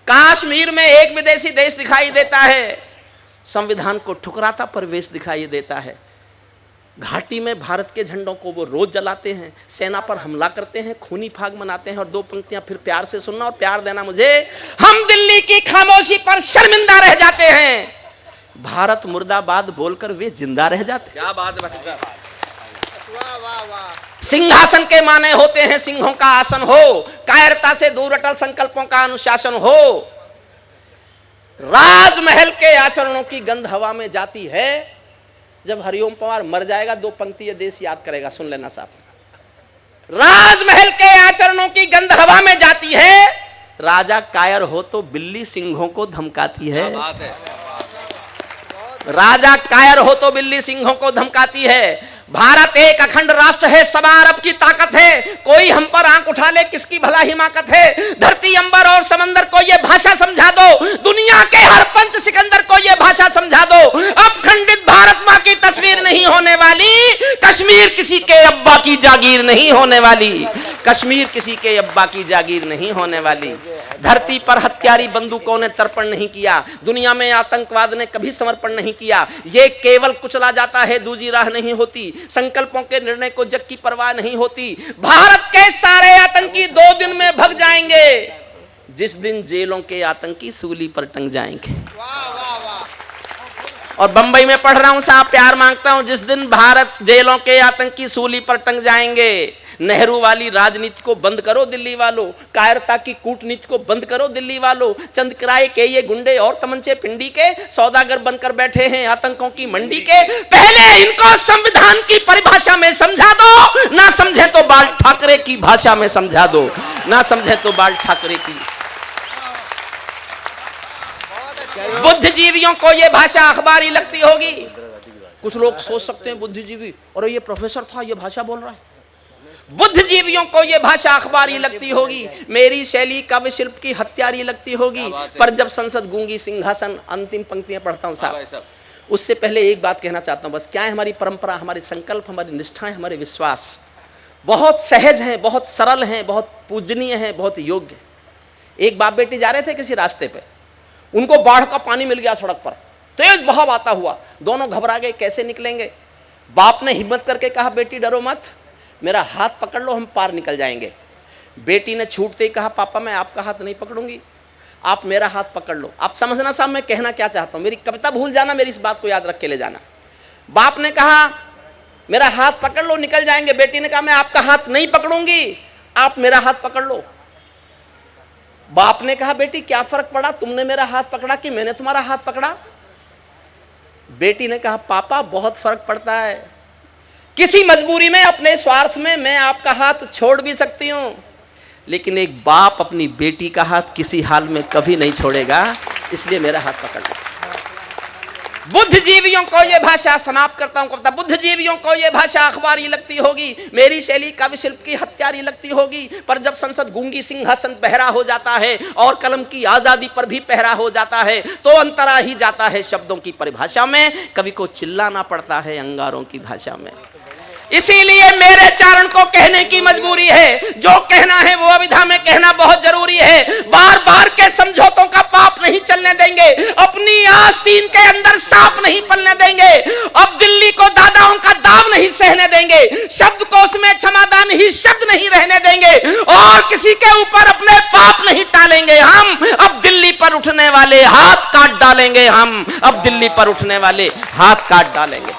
कश्मीर में एक विदेशी देश दिखाई देता है। संविधान को ठुकराता परवेश दिखाई देता है। घाटी में भारत के झंडों को वो रोज जलाते हैं। सेना पर हमला करते हैं, खूनी फाग मनाते हैं। और 2 पंक्तियां फिर प्यार से सुनना और प्यार देना मुझे। हम दिल्ली की खामोशी पर शर्मिंदा रह जाते हैं। भारत मुर्दाबाद बोलकर वे जिंदा रह जाते। क्या बात है भाई साहब। सिंहासन के माने होते हैं सिंहों का आसन हो, कायरता से दूर अटल संकल्पों का अनुशासन हो। राजमहल के आचरणों की गंध हवा में जाती है। जब हरिओम पवार मर जाएगा 2 पंक्ति ये देश याद करेगा, सुन लेना साहब। राजमहल के आचरणों की गंध हवा में जाती है, राजा कायर हो तो बिल्ली सिंहों को धमकाती है। बात है। राजा कायर हो तो बिल्ली सिंहों को धमकाती है। भारत एक अखंड राष्ट्र है, सवा अरब की ताकत है, कोई हम पर आंख उठा ले किसकी भला हिमाकत है। धरती अंबर और समंदर को ये भाषा समझा दो, दुनिया के हर पंच सिकंदर को ये भाषा समझा दो। अब खंडित भारत मां की तस्वीर नहीं होने वाली, कश्मीर किसी के अब्बा की जागीर नहीं होने वाली। कश्मीर किसी के अब्बा की जागीर नहीं होने वाली। धरती पर हत्यारी बंदूकों ने तर्पण नहीं किया, दुनिया में आतंकवाद ने कभी समर्पण नहीं किया। ये केवल कुचला जाता है, दूजी राह नहीं होती। संकल्पों के निर्णय को जग की परवाह नहीं होती। भारत के सारे आतंकी 2 दिन में भग जाएंगे, जिस दिन जेलों के आतंकी सूली पर टंग जाएंगे। और बंबई में पढ़ रहा हूं साहब, प्यार मांगता हूं, जिस दिन भारत जेलों के आतंकी सूली पर टंग जाएंगे। नेहरू वाली राजनीति को बंद करो दिल्ली वालों, कायरता की कूटनीति को बंद करो दिल्ली वालों। चंद किराए के ये गुंडे और तमंचे पिंडी के सौदागर बनकर बैठे हैं आतंकों की मंडी के। पहले इनको संविधान की परिभाषा में समझा दो, ना समझे तो बाल ठाकरे की भाषा में समझा दो, ना समझे तो बाल ठाकरे की। बुद्धिजीवियों को ये भाषा अखबारी लगती होगी। कुछ लोग सोच सकते हैं बुद्धिजीवी, और ये प्रोफेसर था ये भाषा बोल रहा है। बुद्धिजीवियों को ये भाषा अखबारी लगती होगी, मेरी शैली काव्य शिल्प की हत्यारी लगती होगी। पर जब संसद गूंगी सिंहासन, अंतिम पंक्तियां पढ़ता हूं साहब, उससे पहले एक बात कहना चाहता हूं बस। क्या है हमारी परंपरा, हमारे संकल्प, हमारी निष्ठाएं, हमारे विश्वास बहुत सहज हैं, बहुत सरल हैं, बहुत पूजनीय हैं, बहुत योग्य। एक बाप बेटी जा रहे थे किसी रास्ते पे, उनको बाढ़ का पानी मिल गया सड़क पर, तेज बहाव आता हुआ, दोनों घबरा गए कैसे निकलेंगे। बाप ने हिम्मत करके कहा बेटी डरो मत, मेरा हाथ पकड़ लो, हम पार निकल जाएंगे। बेटी ने छूटते ही कहा पापा मैं आपका हाथ नहीं पकड़ूंगी, आप मेरा हाथ पकड़ लो। आप समझना साहब मैं कहना क्या चाहता हूं, मेरी कविता भूल जाना, मेरी इस बात को याद रख के ले जाना। बाप ने कहा मेरा हाथ पकड़ लो निकल जाएंगे। बेटी ने कहा मैं आपका हाथ नहीं पकड़ूंगी, आप मेरा हाथ पकड़ लो। बाप ने कहा बेटी क्या फर्क पड़ा, तुमने मेरा हाथ पकड़ा कि मैंने तुम्हारा हाथ पकड़ा। बेटी ने कहा पापा बहुत फर्क पड़ता है, किसी मजबूरी में, अपने स्वार्थ में मैं आपका हाथ छोड़ भी सकती हूं, लेकिन एक बाप अपनी बेटी का हाथ किसी हाल में कभी नहीं छोड़ेगा, इसलिए मेरा हाथ पकड़ लो। बुद्धिजीवियों को यह भाषा, समाप्त करता हूं कविता, बुद्धिजीवियों को यह भाषा अखबारी लगती होगी, मेरी शैली काव्य शिल्प की हत्यारी लगती होगी। पर जब संसद गूंगी सिंहासन बहरा हो जाता है और कलम की आजादी पर भी पहरा हो जाता है, तो अंतरा ही जाता है शब्दों की परिभाषा में, कवि को चिल्लाना पड़ता है अंगारों की भाषा में। इसीलिए मेरे चारण को कहने की मजबूरी है, जो कहना है वो अविधा में कहना बहुत जरूरी है। बार बार के समझौतों का पाप नहीं चलने देंगे, अपनी आस्तीन के अंदर सांप नहीं पलने देंगे। अब दिल्ली को दादाओं का दाव नहीं सहने देंगे, शब्दकोश में क्षमादान ही शब्द नहीं रहने देंगे, और किसी के ऊपर अपने पाप नहीं टालेंगे। हम अब दिल्ली पर उठने वाले हाथ काट डालेंगे, हम अब दिल्ली पर उठने वाले हाथ काट डालेंगे।